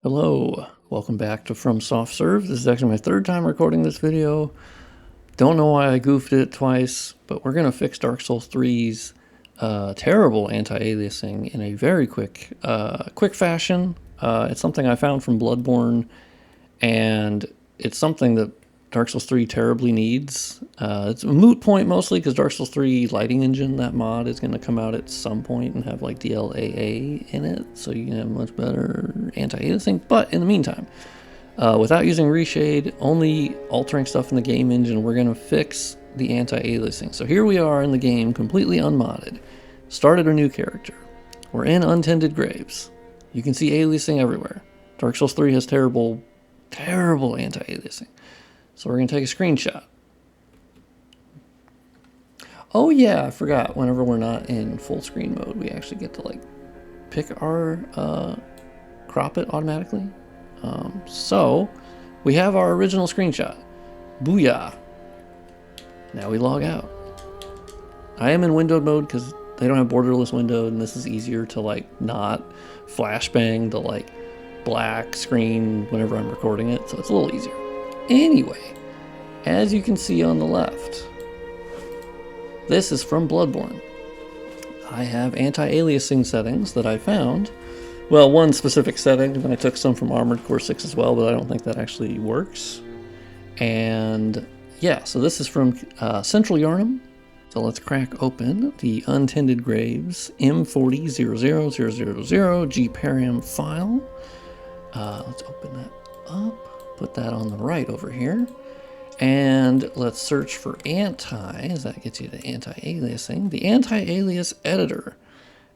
Hello, welcome back to Fromsoft Serve. This is actually my third time recording this video. Don't know why I goofed it twice, but we're going to fix Dark Souls 3's terrible anti-aliasing in a very quick fashion. It's something I found from Bloodborne, and it's something that Dark Souls 3 terribly needs. It's a moot point mostly because Dark Souls 3 lighting engine, that mod, is going to come out at some point and have like DLAA in it, so you can have much better anti-aliasing. But in the meantime, without using Reshade, only altering stuff in the game engine, we're going to fix the anti-aliasing. So here we are in the game, completely unmodded. Started a new character. We're in Untended Graves. You can see aliasing everywhere. Dark Souls 3 has terrible anti-aliasing. So we're going to take a screenshot. Oh yeah, I forgot. Whenever we're not in full screen mode, we actually get to like pick our crop it automatically. So we have our original screenshot. Booyah. Now we log out. I am in windowed mode because they don't have borderless window, and this is easier to like not flashbang the like black screen whenever I'm recording it, so it's a little easier. Anyway, as you can see on the left, this is from Bloodborne. I have anti-aliasing settings that I found. Well, one specific setting, and I took some from Armored Core 6 as well, but I don't think that actually works. And yeah, so this is from Central Yarnum. So let's crack open the Untended Graves M400000 gparam file. Let's open that up. Put that on the right over here, and let's search for as that gets you to anti-aliasing, the anti-alias editor.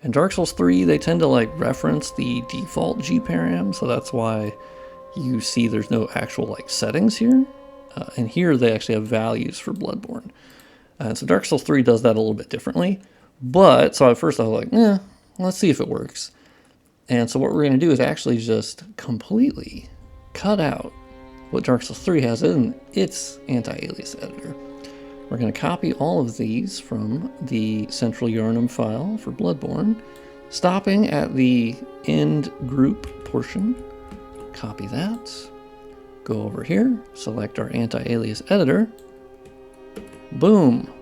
In Dark Souls 3, they tend to like reference the default gparam, so that's why you see there's no actual like settings here. And here they actually have values for Bloodborne. So Dark Souls 3 does that a little bit differently, but so at first I was like, let's see if it works. And so what we're going to do is actually just completely cut out what Dark Souls 3 has in its anti-alias editor. We're going to copy all of these from the Central Yarnum file for Bloodborne, stopping at the end group portion. Copy that. Go over here, select our anti-alias editor. Boom!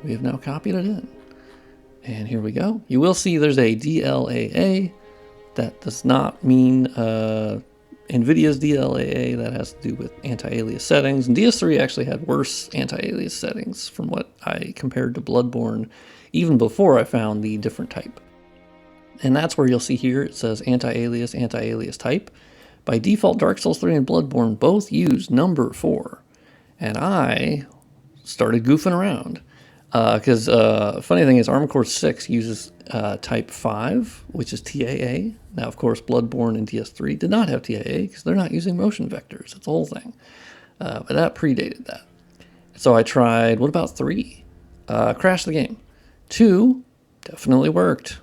We have now copied it in. And here we go. You will see there's a DLAA. That does not mean NVIDIA's DLAA. That has to do with anti-alias settings. And DS3 actually had worse anti-alias settings from what I compared to Bloodborne, even before I found the different type. And that's where you'll see here it says anti-alias type. By default, Dark Souls 3 and Bloodborne both use number 4. And I started goofing around. Because funny thing is, Armored Core 6 uses type 5, which is TAA. Now, of course, Bloodborne and DS3 did not have TAA because they're not using motion vectors. It's the whole thing. But that predated that. So I tried, what about 3? Crashed the game. 2 definitely worked.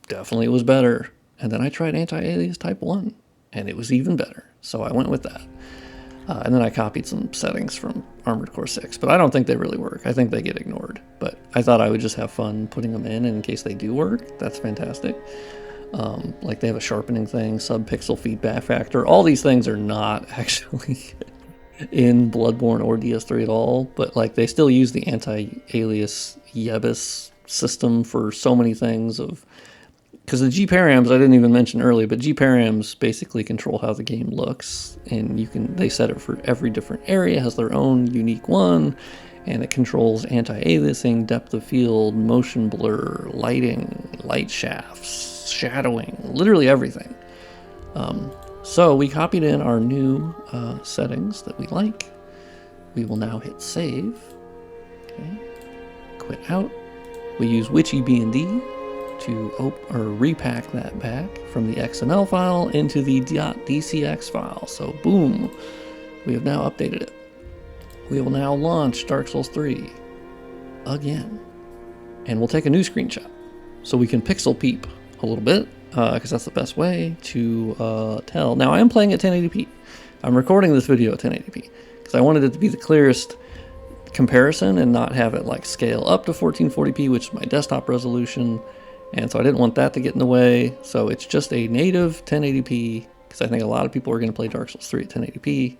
Definitely was better. And then I tried anti-alias type 1, and it was even better. So I went with that. And then I copied some settings from Armored Core 6, but I don't think they really work. I think they get ignored. But I thought I would just have fun putting them in case they do work. That's fantastic. Like they have a sharpening thing, sub-pixel feedback factor. All these things are not actually in Bloodborne or DS3 at all, but like they still use the anti-alias Yebus system for so many things because the gparams I didn't even mention earlier, but gparams basically control how the game looks, and they set it for every different area, has their own unique one, and it controls anti-aliasing, depth of field, motion blur, lighting, light shafts, shadowing, literally everything. So we copied in our new settings that we like. We will now hit save. Okay. Quit out. We use witchy B&D to repack that back from the XML file into the .dcx file. So boom, we have now updated it. We will now launch Dark Souls 3 again, and we'll take a new screenshot so we can pixel peep a little bit because that's the best way to tell. Now I am playing at 1080p. I'm recording this video at 1080p because I wanted it to be the clearest comparison and not have it like scale up to 1440p, which is my desktop resolution. And so I didn't want that to get in the way, so it's just a native 1080p because I think a lot of people are going to play Dark Souls 3 at 1080p,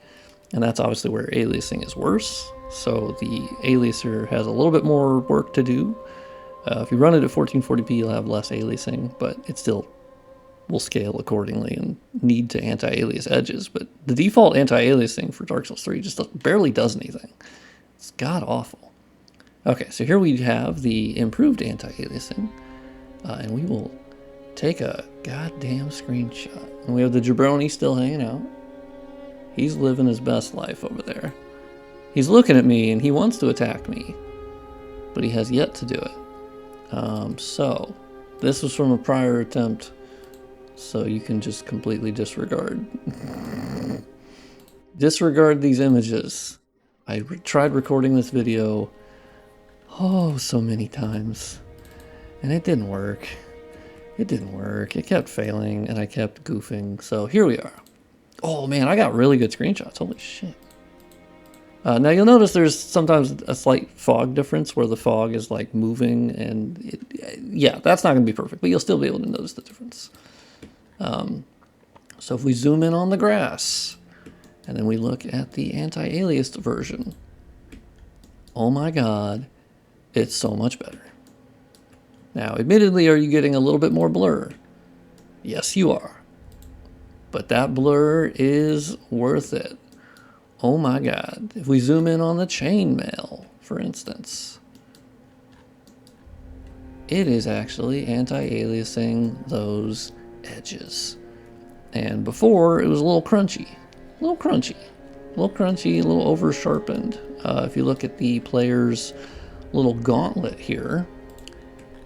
and that's obviously where aliasing is worse. So the aliaser has a little bit more work to do. If you run it at 1440p, you'll have less aliasing, but it still will scale accordingly and need to anti-alias edges. But the default anti-aliasing for Dark Souls 3 just barely does anything. It's god awful. Okay, so here we have the improved anti-aliasing, and we will take a goddamn screenshot. And we have the jabroni still hanging out. He's living his best life over there. He's looking at me and he wants to attack me, but he has yet to do it. So this was from a prior attempt, so you can just completely disregard these images. I tried recording this video so many times, and it didn't work. It kept failing and I kept goofing. So here we are. Oh man, I got really good screenshots. Holy shit. Now you'll notice there's sometimes a slight fog difference where the fog is like moving, and yeah, that's not going to be perfect, but you'll still be able to notice the difference. So if we zoom in on the grass and then we look at the anti-aliased version, oh my god, it's so much better. Now, admittedly, are you getting a little bit more blur? Yes, you are. But that blur is worth it. Oh my god. If we zoom in on the chainmail, for instance, it is actually anti-aliasing those edges. And before, it was a little crunchy. A little crunchy, a little over-sharpened. If you look at the player's little gauntlet here,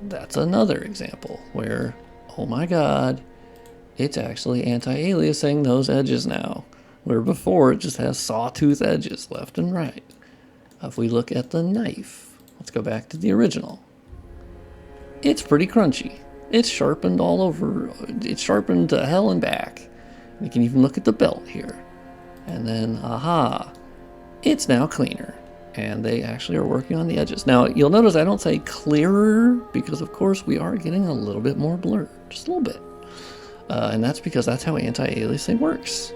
that's another example where, oh my god, it's actually anti-aliasing those edges now, where before it just has sawtooth edges left and right. If we look at the knife, let's go back to the original. It's pretty crunchy. It's sharpened all over. It's sharpened to hell and back. We can even look at the belt here. And then, aha, it's now cleaner. And they actually are working on the edges. Now, you'll notice I don't say clearer, because of course we are getting a little bit more blur, just a little bit. And that's because that's how anti-aliasing works.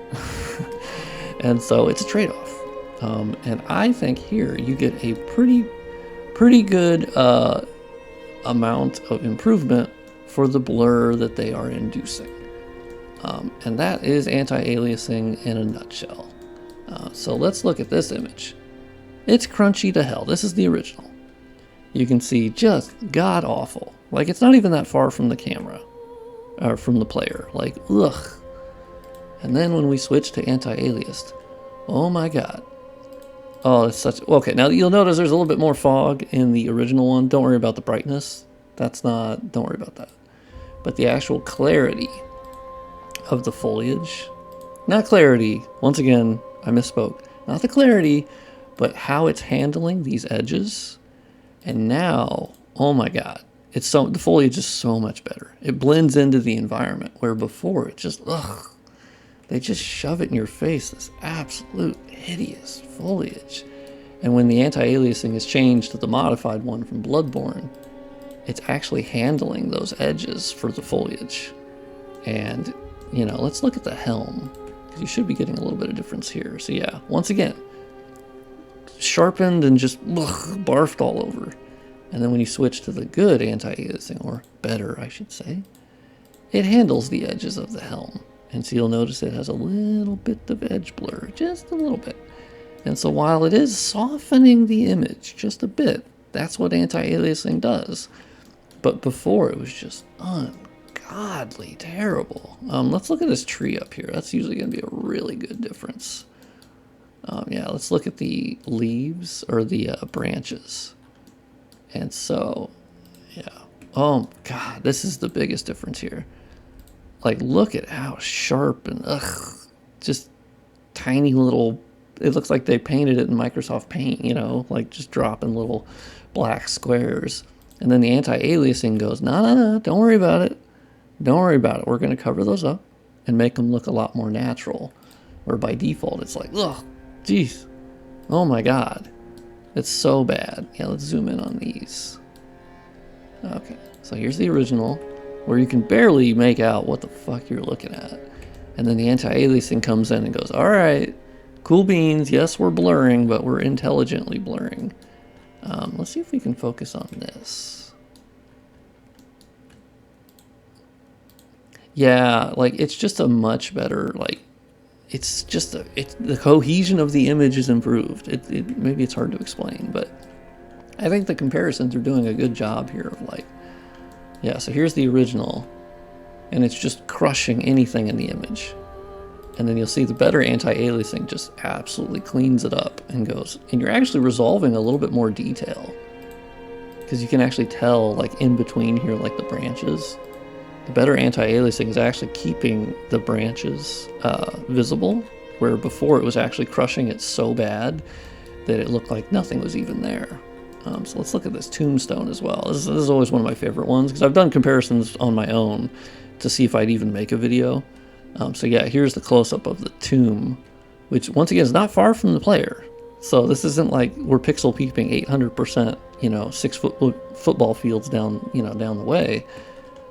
And so it's a trade-off. And I think here you get a pretty good amount of improvement for the blur that they are inducing. And that is anti-aliasing in a nutshell. So let's look at this image. It's crunchy to hell. This is the original. You can see just god awful. Like, it's not even that far from the camera, or from the player. Like, ugh. And then when we switch to anti-aliased, oh my god. Oh, it's such... Okay, now you'll notice there's a little bit more fog in the original one. Don't worry about the brightness. Don't worry about that. But the actual clarity of the foliage, not clarity, once again, I misspoke. Not the clarity, but how it's handling these edges. And now, oh my god, the foliage is so much better. It blends into the environment, where before it just, ugh, they just shove it in your face, this absolute hideous foliage. And when the anti-aliasing is changed to the modified one from Bloodborne, it's actually handling those edges for the foliage. And, you know, let's look at the helm, because you should be getting a little bit of difference here. So yeah, once again, sharpened and just barfed all over. And then when you switch to the good anti-aliasing, or better I should say, it handles the edges of the helm. And so you'll notice it has a little bit of edge blur, just a little bit. And so while it is softening the image just a bit, that's what anti-aliasing does. But before it was just ungodly terrible. Let's look at this tree up here. That's usually going to be a really good difference. Yeah, let's look at the leaves, or the branches. And so, yeah. Oh, God, this is the biggest difference here. Like, look at how sharp and, just tiny little... It looks like they painted it in Microsoft Paint, you know, like just dropping little black squares. And then the anti-aliasing goes, no, don't worry about it. Don't worry about it. We're going to cover those up and make them look a lot more natural. Where by default, it's like, ugh. Jeez. Oh my god. It's so bad. Yeah, let's zoom in on these. Okay, so here's the original, where you can barely make out what the fuck you're looking at. And then the anti-aliasing comes in and goes, all right, cool beans. Yes, we're blurring, but we're intelligently blurring. Let's see if we can focus on this. Yeah, like it's just a much better, like, it's just the cohesion of the image is improved. Maybe it's hard to explain, but I think the comparisons are doing a good job here of like, yeah, so here's the original, and it's just crushing anything in the image. And then you'll see the better anti-aliasing just absolutely cleans it up and goes, and you're actually resolving a little bit more detail. Because you can actually tell, like, in between here, like the branches, the better anti-aliasing is actually keeping the branches visible, where before it was actually crushing it so bad that it looked like nothing was even there. So let's look at this tombstone as well. This is always one of my favorite ones, because I've done comparisons on my own to see if I'd even make a video. So yeah, here's the close-up of the tomb, which once again is not far from the player. So this isn't like we're pixel peeping 800%, you know, 6 football fields down, you know, down the way.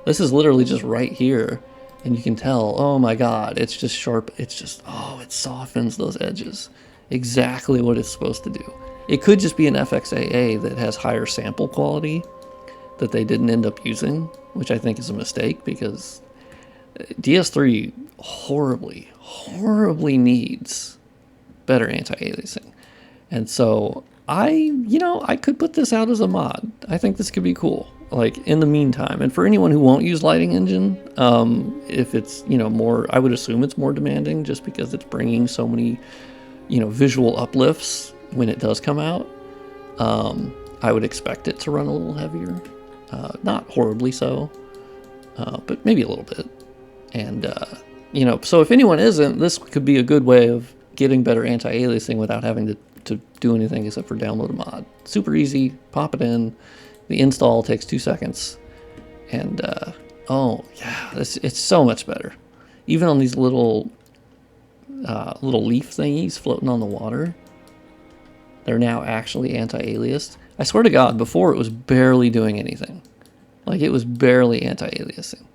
This is literally just right here, and you can tell, oh my god, it's just sharp. It's just, oh, it softens those edges. Exactly what it's supposed to do. It could just be an FXAA that has higher sample quality that they didn't end up using, which I think is a mistake, because DS3 horribly needs better anti-aliasing. And so I could put this out as a mod. I think this could be cool, like, in the meantime. And for anyone who won't use lighting engine, if it's, you know, more, I would assume it's more demanding just because it's bringing so many, you know, visual uplifts when it does come out. I would expect it to run a little heavier. Not horribly so, but maybe a little bit. And, you know, so if anyone isn't, this could be a good way of getting better anti-aliasing without having to do anything except for download a mod. Super easy, pop it in. The install takes 2 seconds. And, oh, yeah, it's so much better. Even on these little leaf thingies floating on the water, they're now actually anti-aliased. I swear to God, before it was barely doing anything. Like, it was barely anti-aliasing.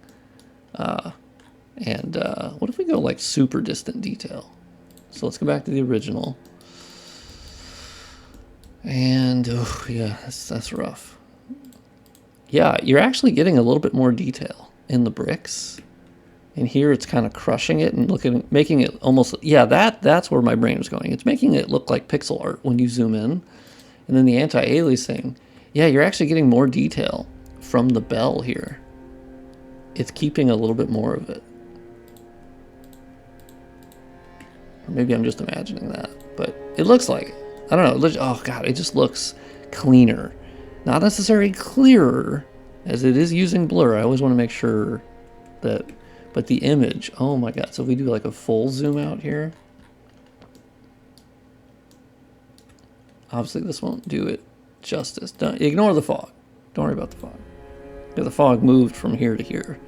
What if we go like super distant detail? So let's go back to the original. And oh yeah, that's rough. Yeah, you're actually getting a little bit more detail in the bricks. And here it's kind of crushing it and making it almost, yeah, that's where my brain was going. It's making it look like pixel art when you zoom in. And then the anti-aliasing, yeah, you're actually getting more detail from the bell here. It's keeping a little bit more of it. Or maybe I'm just imagining that, but it looks like it. I don't know. Oh god, it just looks cleaner. Not necessarily clearer, as it is using blur. I always want to make sure that, but the image, oh my god. So if we do like a full zoom out here, obviously this won't do it justice. Don't ignore the fog. Don't worry about the fog. Yeah, the fog moved from here to here.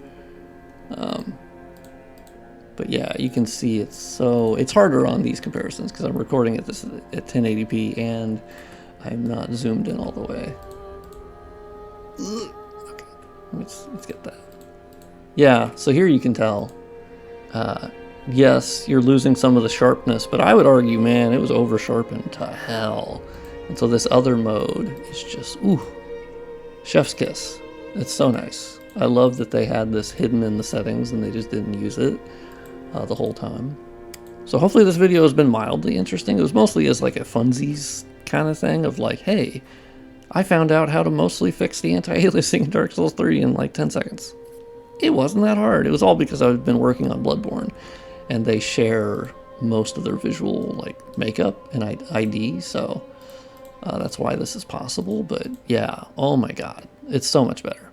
But yeah, you can see it's harder on these comparisons because I'm recording at 1080p and I'm not zoomed in all the way. Okay, let's get that. Yeah, so here you can tell. Yes, you're losing some of the sharpness, but I would argue, man, it was over sharpened to hell. And so this other mode is just, ooh, chef's kiss. It's so nice. I love that they had this hidden in the settings and they just didn't use it the whole time. So hopefully this video has been mildly interesting. It was mostly as like a funsies kind of thing of like, hey, I found out how to mostly fix the anti-aliasing in Dark Souls 3 in like 10 seconds. It wasn't that hard. It was all because I've been working on Bloodborne and they share most of their visual like makeup and ID, so that's why this is possible. But yeah, oh my god, it's so much better.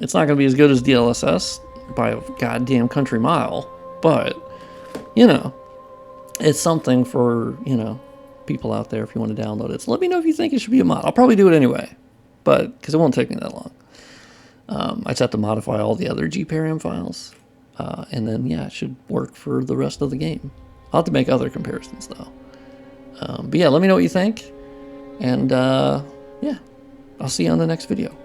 It's not going to be as good as DLSS by a goddamn country mile, but, you know, it's something for, you know, people out there if you want to download it. So let me know if you think it should be a mod. I'll probably do it anyway, but because it won't take me that long. I just have to modify all the other gparam files, and then, yeah, it should work for the rest of the game. I'll have to make other comparisons, though. But yeah, let me know what you think, and yeah, I'll see you on the next video.